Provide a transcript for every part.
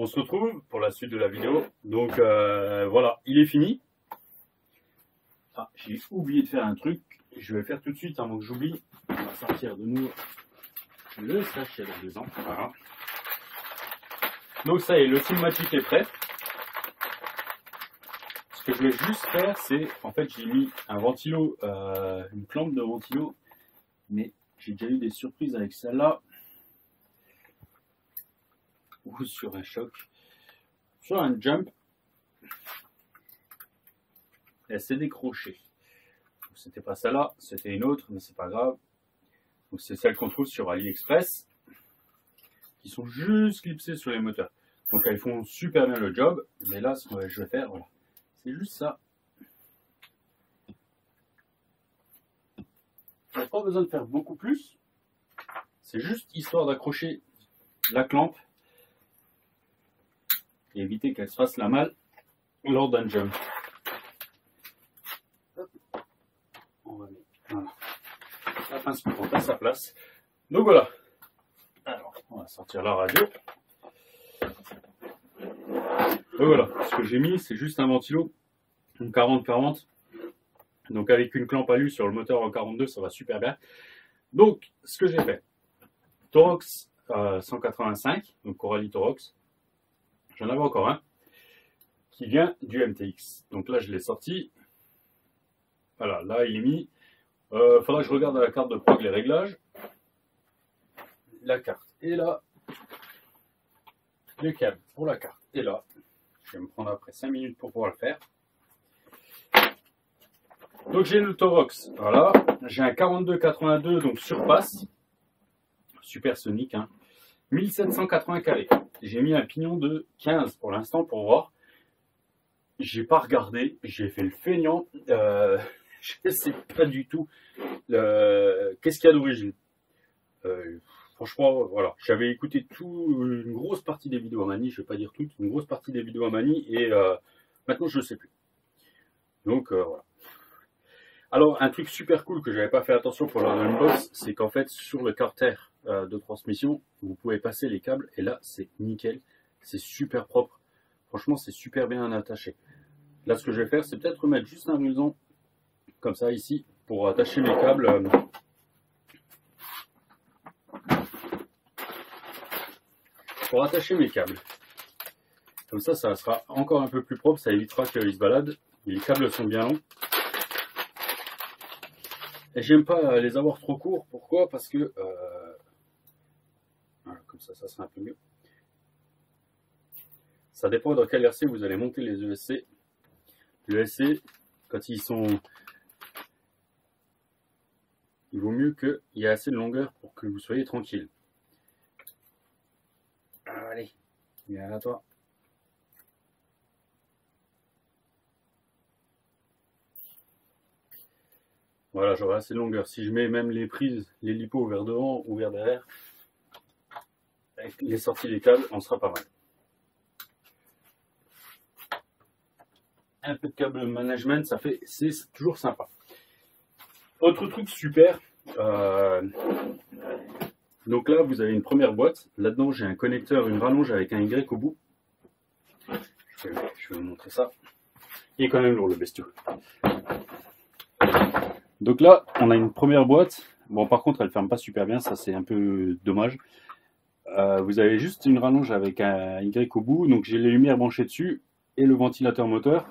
on se retrouve pour la suite de la vidéo. Donc voilà, il est fini. Ah, j'ai oublié de faire un truc. Je vais le faire tout de suite avant que j'oublie. On va sortir de nouveau le sachet dedans. Voilà. Donc ça y est, le cinématique est prêt. Ce que je vais juste faire, c'est, en fait, j'ai mis un ventilo, une clampe de ventilo, mais j'ai déjà eu des surprises avec celle-là, ou sur un choc, sur un jump, elle s'est décrochée. C'était pas celle-là, c'était une autre, mais c'est pas grave. Donc c'est celle qu'on trouve sur AliExpress, qui sont juste clipsées sur les moteurs. Donc elles font super bien le job, mais là, ce que je vais faire, voilà. C'est juste ça. Il n'y a pas besoin de faire beaucoup plus. C'est juste histoire d'accrocher la clampe et éviter qu'elle se fasse la malle lors d'un jump. On va mettre voilà. La pince courante à sa place. Donc voilà. Alors, on va sortir la radio. Et voilà, ce que j'ai mis, c'est juste un ventilo, un 40-40. Donc avec une clampe alu sur le moteur en 42, ça va super bien. Donc, ce que j'ai fait, Torox 185, donc Coralie Torox. J'en avais encore un, qui vient du MTX. Donc là, je l'ai sorti. Voilà, là, il est mis. Faudra que je regarde à la carte de prog les réglages. La carte est là. Le câble pour la carte est là. Je vais me prendre après 5 minutes pour pouvoir le faire. Donc j'ai le Torox, voilà. J'ai un 42-82, donc surpasse. Supersonique, hein. 1780 carrés. J'ai mis un pignon de 15 pour l'instant pour voir. J'ai pas regardé, j'ai fait le feignant. Je sais pas du tout qu'est-ce qu'il y a d'origine. Franchement, voilà, j'avais écouté une grosse partie des vidéos à Mani, je vais pas dire toutes, une grosse partie des vidéos à Mani, et maintenant je ne sais plus. Donc voilà. Alors un truc super cool que j'avais pas fait attention pour l'unbox, c'est qu'en fait sur le carter de transmission, vous pouvez passer les câbles, et là c'est nickel, c'est super propre. Franchement c'est super bien attaché. Là ce que je vais faire, c'est peut-être mettre juste un ruban comme ça ici pour attacher mes câbles. Pour attacher mes câbles. Comme ça, ça sera encore un peu plus propre, ça évitera qu'ils se baladent. Les câbles sont bien longs. Et j'aime pas les avoir trop courts. Pourquoi? Parce que voilà, comme ça, ça sera un peu mieux. Ça dépend dans quel RC vous allez monter les ESC. Le ESC, quand ils sont, il vaut mieux qu'il y ait assez de longueur pour que vous soyez tranquille. Allez, viens à toi. Voilà, j'aurai assez de longueur. Si je mets même les prises, les lipos vers devant ou vers derrière, avec les sorties des câbles, on sera pas mal. Un peu de câble management, ça fait, c'est toujours sympa. Autre truc super. Donc là, vous avez une première boîte. Là-dedans, j'ai un connecteur, une rallonge avec un Y au bout. Je vais vous montrer ça. Il est quand même lourd, le bestiau. Donc là, on a une première boîte. Bon, par contre, elle ferme pas super bien. Ça, c'est un peu dommage. Vous avez juste une rallonge avec un Y au bout. Donc, j'ai les lumières branchées dessus et le ventilateur moteur.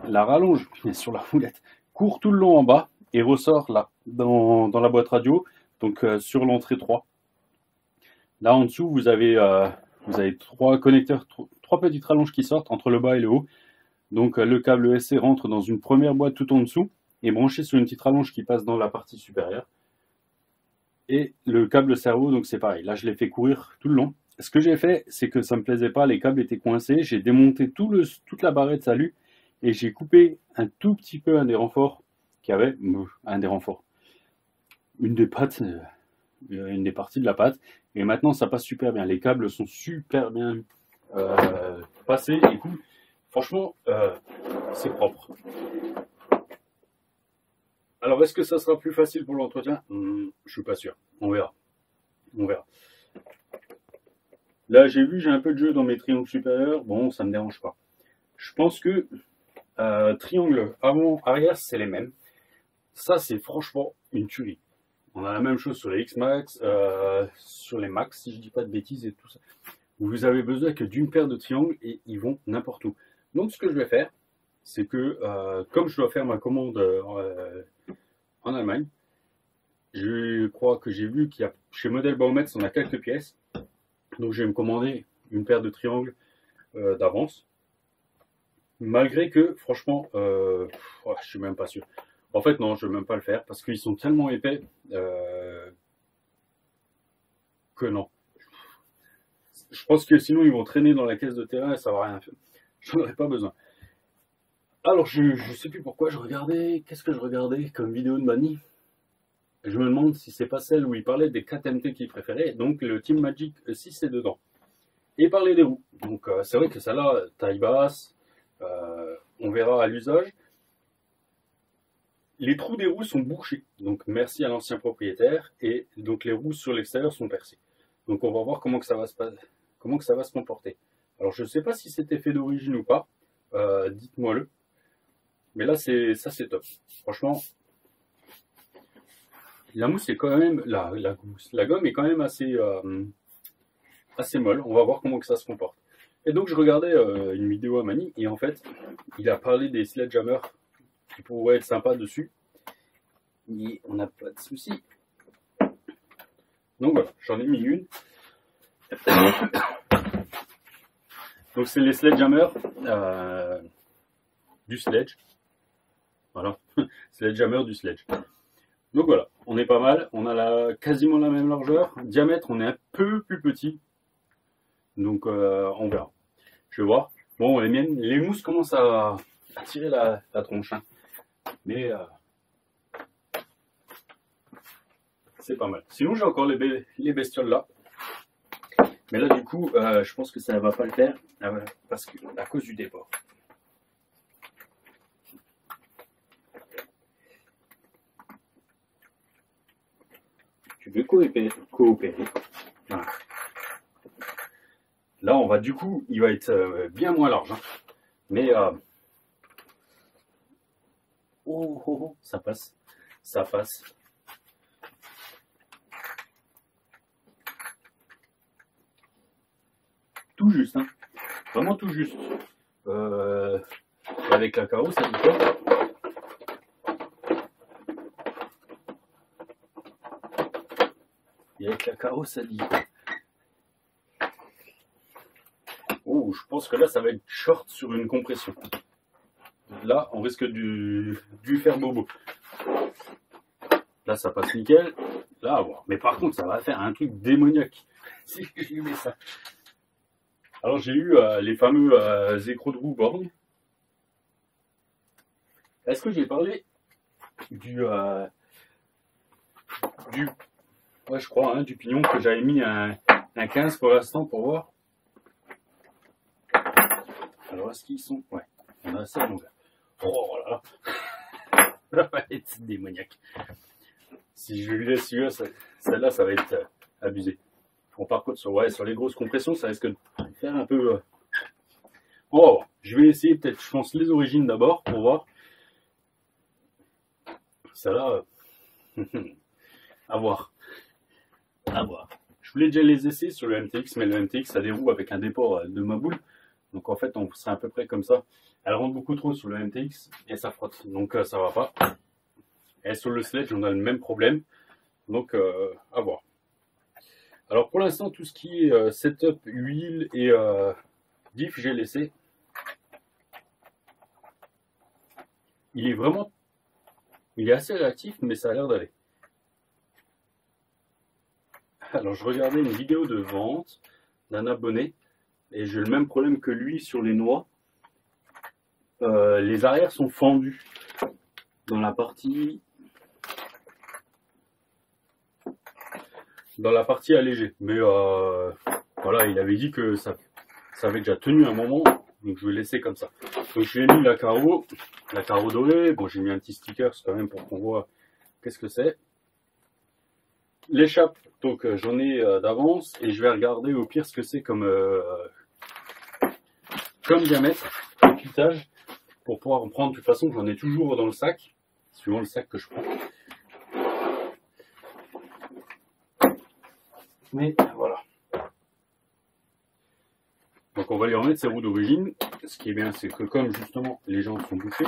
La rallonge sur la roulette court tout le long en bas et ressort là, dans la boîte radio. Donc sur l'entrée 3. Là en dessous, vous avez trois connecteurs, trois petites rallonges qui sortent entre le bas et le haut. Donc le câble ESC rentre dans une première boîte tout en dessous et branché sur une petite rallonge qui passe dans la partie supérieure. Et le câble cerveau, donc c'est pareil. Là, je l'ai fait courir tout le long. Ce que j'ai fait, c'est que ça me plaisait pas, les câbles étaient coincés. J'ai démonté toute la barrette salut et j'ai coupé un tout petit peu un des renforts qu'il y avait, un des renforts. Une des pattes, une des parties de la patte, et maintenant ça passe super bien. Les câbles sont super bien passés et tout. Franchement, c'est propre. Alors, est-ce que ça sera plus facile pour l'entretien? Je suis pas sûr. On verra. On verra. Là, j'ai vu, j'ai un peu de jeu dans mes triangles supérieurs. Bon, ça me dérange pas. Je pense que triangle avant, arrière, c'est les mêmes. Ça, c'est franchement une tuerie. On a la même chose sur les X-Max, sur les Max, si je dis pas de bêtises et tout ça. Vous avez besoin que d'une paire de triangles et ils vont n'importe où. Donc, ce que je vais faire, c'est que comme je dois faire ma commande en Allemagne, je crois que j'ai vu qu'il y a chez Model Baumets, on a quelques pièces. Donc, je vais me commander une paire de triangles d'avance. Malgré que, franchement, je suis même pas sûr. En fait, non, je ne vais même pas le faire parce qu'ils sont tellement épais que non. Je pense que sinon, ils vont traîner dans la caisse de terrain et ça va rien faire. J'en aurais pas besoin. Alors, je ne sais plus pourquoi je regardais. Qu'est-ce que je regardais comme vidéo de Manny? Je me demande si c'est pas celle où il parlait des 4 MT qu'il préférait. Donc, le Team Magic 6 est dedans. Et il parlait des roues. Donc, c'est vrai que celle-là, taille basse, on verra à l'usage. Les trous des roues sont bouchés, donc merci à l'ancien propriétaire, et donc les roues sur l'extérieur sont percées. Donc on va voir comment que ça va se comporter. Alors je ne sais pas si c'était fait d'origine ou pas, dites-moi-le. Mais là c'est top. Franchement, la mousse est quand même, la gomme est quand même assez molle. On va voir comment que ça se comporte. Et donc je regardais une vidéo à Manny, et en fait il a parlé des sledgehammers qui pourrait être sympa dessus. Mais on n'a pas de souci. Donc voilà, j'en ai mis une. Donc c'est les sledgehammers du sledge. Voilà, sledgehammer du sledge. Donc voilà, on est pas mal. On a quasiment la même largeur. Diamètre, on est un peu plus petit. Donc on verra. Je vais voir. Bon, les mousses commencent à tirer la tronche. Hein. Mais c'est pas mal. Sinon, j'ai encore les bestioles là. Mais là, du coup, je pense que ça ne va pas le faire parce que, à cause du déport. Tu veux coopérer. Voilà. Là, on va du coup, il va être bien moins large. Hein. Mais ça passe. Ça passe. Tout juste, hein. Vraiment tout juste. Avec la carreau, ça dit quoi? Et avec la carreau, ça dit quoi? Oh, je pense que là, ça va être short sur une compression. Là, on risque du faire bobo. Là, ça passe nickel. Là, à voir. Mais par contre, ça va faire un truc démoniaque. Si je lui mets ça. Alors, j'ai eu les fameux écrous de roue borgne. Est-ce que j'ai parlé du ouais, je crois, hein, du pignon que j'avais mis un 15 pour l'instant pour voir. Alors, est-ce qu'ils sont... Ouais, on a assez longueur. Oh là là. Ça va être démoniaque. Si je lui laisse celui-là, celle-là, ça va être abusé. Bon, par contre, sur les grosses compressions, ça risque de faire un peu... Oh, je vais essayer peut-être, je pense, les origines d'abord pour voir. Celle-là, à voir. À voir. Je voulais déjà les essayer sur le MTX, mais le MTX a des roues avec un déport de ma boule. Donc en fait, on serait à peu près comme ça. Elle rentre beaucoup trop sur le MTX et ça frotte. Donc ça va pas. Et sur le sledge, on a le même problème. Donc à voir. Alors pour l'instant, tout ce qui est setup, huile et diff, j'ai laissé. Il est assez réactif, mais ça a l'air d'aller. Alors je regardais une vidéo de vente d'un abonné et j'ai le même problème que lui sur les noix. Les arrières sont fendus dans la partie allégée. Mais voilà, il avait dit que ça avait déjà tenu un moment, donc je vais laisser comme ça. Donc je lui ai mis la carreau dorée. Bon, j'ai mis un petit sticker quand même pour qu'on voit qu'est-ce que c'est. L'échappe, donc j'en ai d'avance et je vais regarder au pire ce que c'est comme diamètre, piquetage, pour pouvoir en prendre. De toute façon, j'en ai toujours dans le sac, suivant le sac que je prends. Mais voilà. Donc on va lui remettre ses roues d'origine. Ce qui est bien, c'est que comme justement les jantes sont bouchées,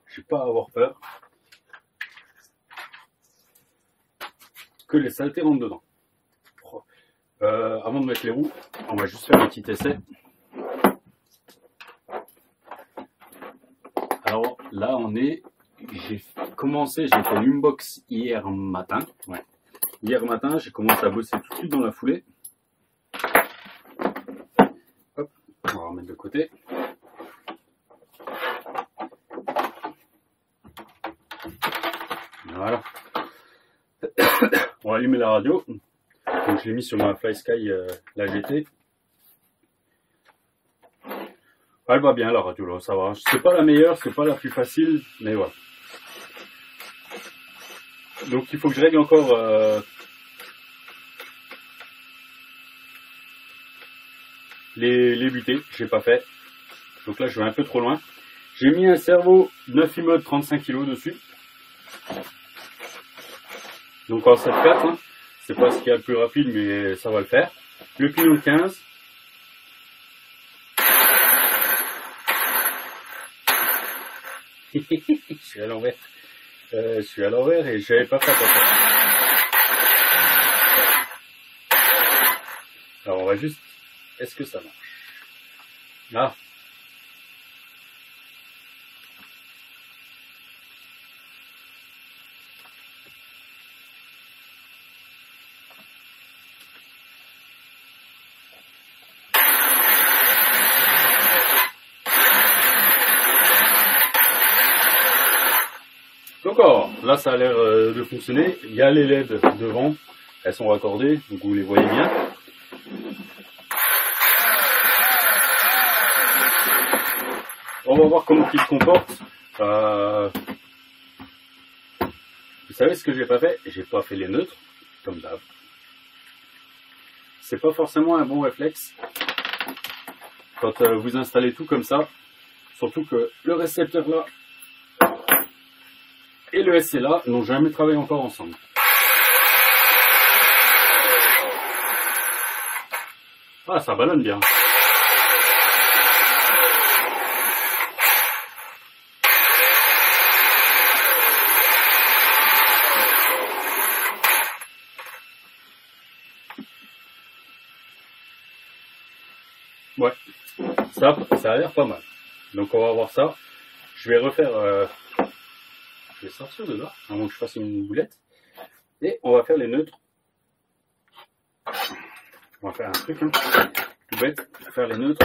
je n'ai pas à avoir peur que les saletés rentrent dedans. Avant de mettre les roues, on va juste faire un petit essai. Alors là on est, j'ai fait l'unbox hier matin. Ouais. Hier matin, j'ai commencé à bosser tout de suite dans la foulée. Hop, on va remettre de côté. Voilà. On va allumer la radio. Donc je l'ai mis sur ma FlySky, la GT. Elle va bien la radio là, ça va. C'est pas la meilleure, c'est pas la plus facile, mais voilà. Donc il faut que je règle encore les butées, j'ai pas fait. Donc là je vais un peu trop loin. J'ai mis un servo 9 mode 35 kg dessus. Donc en 7.4, hein. C'est pas ce qu'il y a le plus rapide, mais ça va le faire. Le pignon de 15. Je suis à l'envers. Je suis à l'envers et j'avais pas fait attention. Alors on va juste... Est-ce que ça marche? Ah. Donc alors, là ça a l'air de fonctionner. Il y a les LED devant, elles sont raccordées, donc vous les voyez bien. On va voir comment ils se comportent. Vous savez ce que j'ai pas fait? J'ai pas fait les neutres, comme d'hab. C'est pas forcément un bon réflexe quand vous installez tout comme ça. Surtout que le récepteur là et le SC là n'ont jamais travaillé encore ensemble. Ah, ça ballonne bien. Ouais, ça a l'air pas mal. Donc on va voir ça. Je vais refaire... Je vais sortir de là, avant que je fasse une boulette. Et on va faire les neutres. On va faire un truc, hein, tout bête, faire les neutres.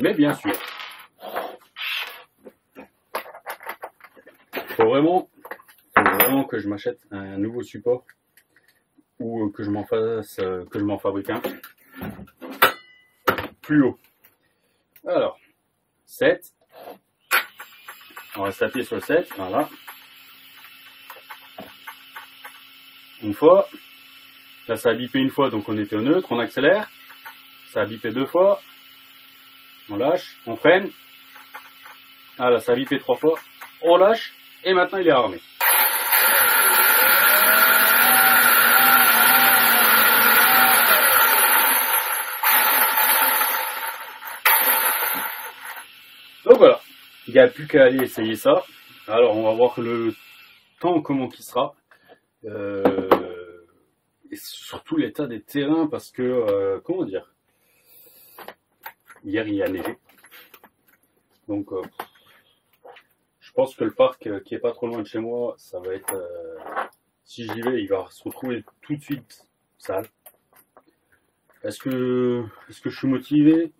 Mais bien sûr, faut vraiment que je m'achète un nouveau support ou que je m'en fabrique un plus haut. Alors, 7. On va s'appuyer sur le 7, voilà. Une fois. Là, ça a bipé une fois, donc on était au neutre. On accélère. Ça a bipé 2 fois. On lâche, on freine. Ah là, ça a bipé 3 fois. On lâche. Et maintenant, il est armé. Donc voilà. Il n'y a plus qu'à aller essayer ça. Alors, on va voir le temps, comment qu'il sera. Et surtout l'état des terrains, parce que, comment dire, hier il y a neigé. Donc, je pense que le parc qui est pas trop loin de chez moi, ça va être, si j'y vais, il va se retrouver tout de suite sale. Est-ce que je suis motivé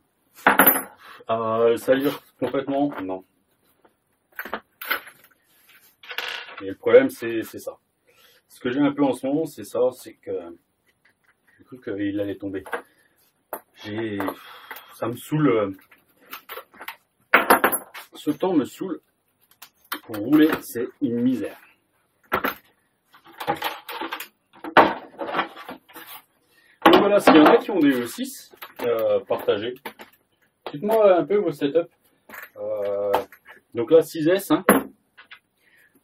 à le salir complètement? Non. Et le problème, c'est ça. Ce que j'ai un peu en ce moment, c'est ça, c'est que j'ai cru qu'il allait tomber. Ça me saoule. Ce temps me saoule. Pour rouler, c'est une misère. voilà, s'il y en a qui ont des E6, partagez. Dites-moi un peu vos setups. Donc là, 6S, hein,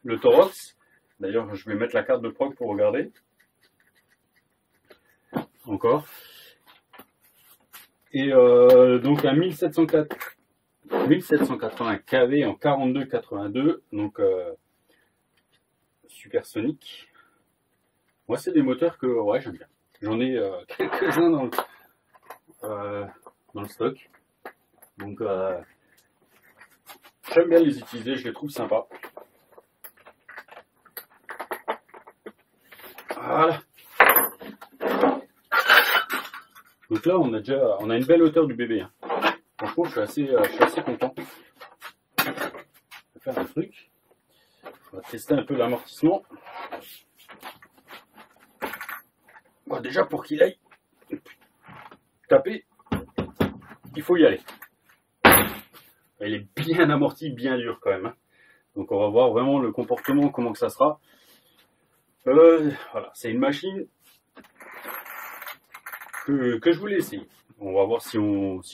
le Torox. D'ailleurs, je vais mettre la carte de prog pour regarder. Encore. Et donc un 1780 kV en 42,82, donc supersonique. Moi, c'est des moteurs que ouais, j'aime bien. J'en ai quelques-uns dans le stock. Donc, j'aime bien les utiliser, je les trouve sympas. Voilà. Donc là, on a une belle hauteur du bébé. Hein. Franchement, je suis assez content. On va faire un truc. On va tester un peu l'amortissement. Bon, déjà, pour qu'il aille taper, il faut y aller. Elle est bien amortie, bien dure quand même. Hein. Donc on va voir vraiment le comportement, comment que ça sera. Voilà, c'est une machine que je voulais essayer. On va voir si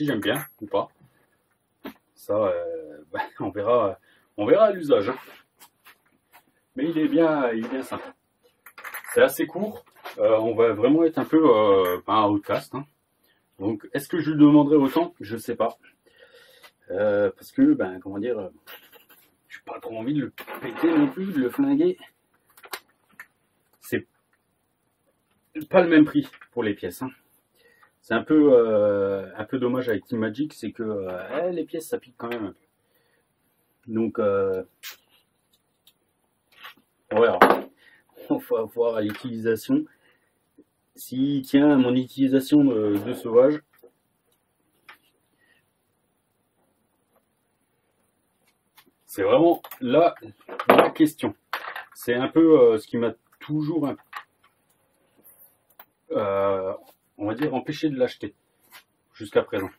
j'aime bien ou pas. Ça, on verra à l'usage. Hein. Mais il est bien sympa. C'est assez court. On va vraiment être un peu un outcast. Hein. Donc, est-ce que je lui demanderai autant? Je sais pas. Parce que, comment dire, j'ai pas trop envie de le péter non plus, de le flinguer. C'est pas le même prix pour les pièces. Hein. C'est un peu dommage avec Team Magic, c'est que les pièces ça pique quand même un peu. Donc, on verra. On va voir à l'utilisation. S'il tient à mon utilisation de sauvage. C'est vraiment la question. C'est un peu ce qui m'a toujours, on va dire, empêché de l'acheter jusqu'à présent.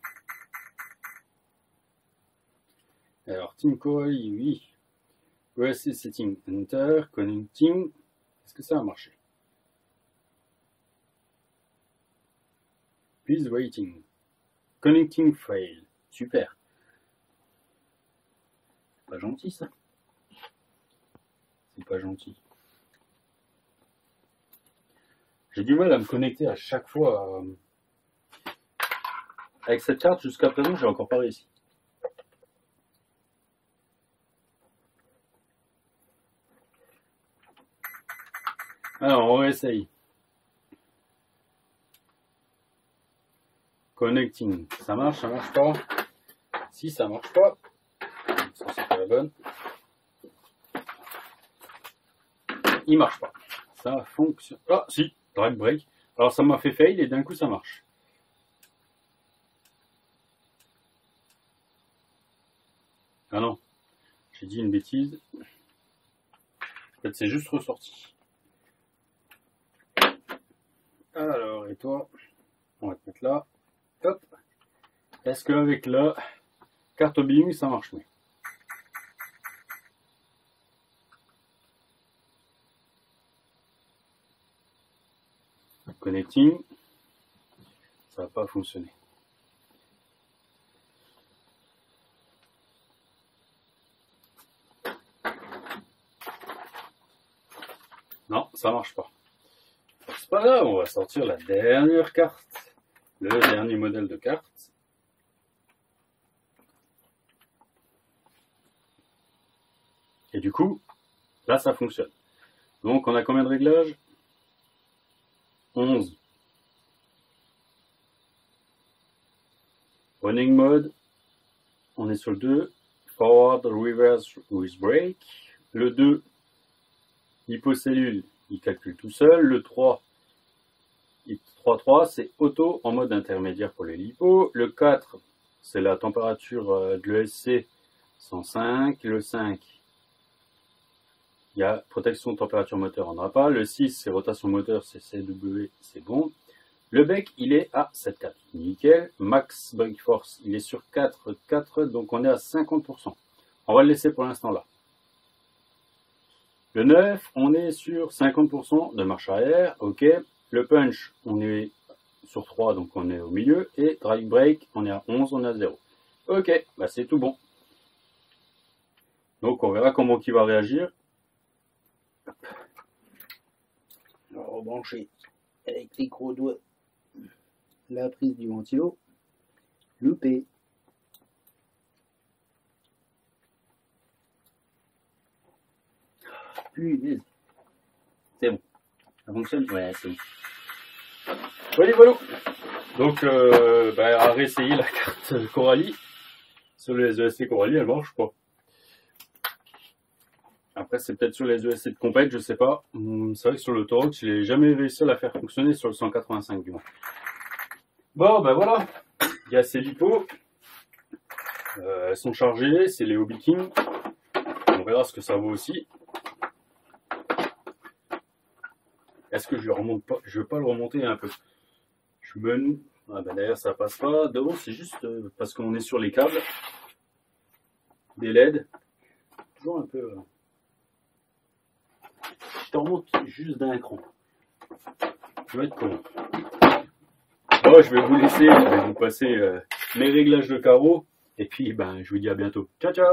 Alors, Team Coil, oui. ESC Setting Enter, Connecting. Est-ce que ça a marché? Please waiting. Connecting fail. Super. Pas gentil ça. C'est pas gentil. J'ai du mal à me connecter à chaque fois. Avec cette carte, jusqu'à présent, j'ai encore pas réussi. Alors, on essaye. Connecting. Ça marche pas. Si ça marche pas, ça c'est pas la bonne. Il marche pas. Ça fonctionne. Ah, si, drag break. Alors, ça m'a fait fail et d'un coup, ça marche. Ah non, j'ai dit une bêtise. En fait, c'est juste ressorti. Alors, et toi, on va te mettre là. Hop. Est-ce qu'avec la carte Bing, ça marche mieux? Connecting. Ça va pas fonctionner. Non, ça marche pas. C'est pas grave, on va sortir la dernière carte. Le dernier modèle de carte. Et du coup, là ça fonctionne. Donc on a combien de réglages? 11. Running mode, on est sur le 2. Forward, reverse with brake. Le 2, hypocellule, il calcule tout seul. Le 3, 3.3, c'est auto en mode intermédiaire pour les lipos. Le 4, c'est la température de l'ESC 105. Le 5, il y a protection température moteur, on n'en a pas. Le 6, c'est rotation moteur, c'est CW, c'est bon. Le bec, il est à 7,4. Nickel. Max brake force, il est sur 4,4, donc on est à 50%. On va le laisser pour l'instant là. Le 9, on est sur 50% de marche arrière, ok. Le punch, on est sur 3, donc on est au milieu. Et drive brake, on est à 11, on est à 0. Ok, bah c'est tout bon. Donc on verra comment il va réagir. On va rebrancher avec les gros doigts la prise du ventilo. Loupé. Punaise. C'est bon. Ça fonctionne? Ouais, c'est bon. Voilà. Donc, à réessayer la carte Coralie. Sur les ESC Coralie, elle marche pas. Après, c'est peut-être sur les ESC de compète, je sais pas. C'est vrai que sur le Torox, je n'ai jamais réussi à la faire fonctionner sur le 185 du moins. Bon, ben voilà. Il y a ces lipos. Elles sont chargées, c'est les Hobby King. On verra ce que ça vaut aussi. Est-ce que je le remonte pas? Je veux pas le remonter un peu. Je me noue. Ah ben d'ailleurs ça passe pas. Devant c'est juste parce qu'on est sur les câbles. Des LED. Toujours un peu. Je te remonte juste d'un cran. Je vais être con. Bon, je vais vous laisser. Je vais vous passer mes réglages de carreaux. Et puis ben je vous dis à bientôt. Ciao ciao.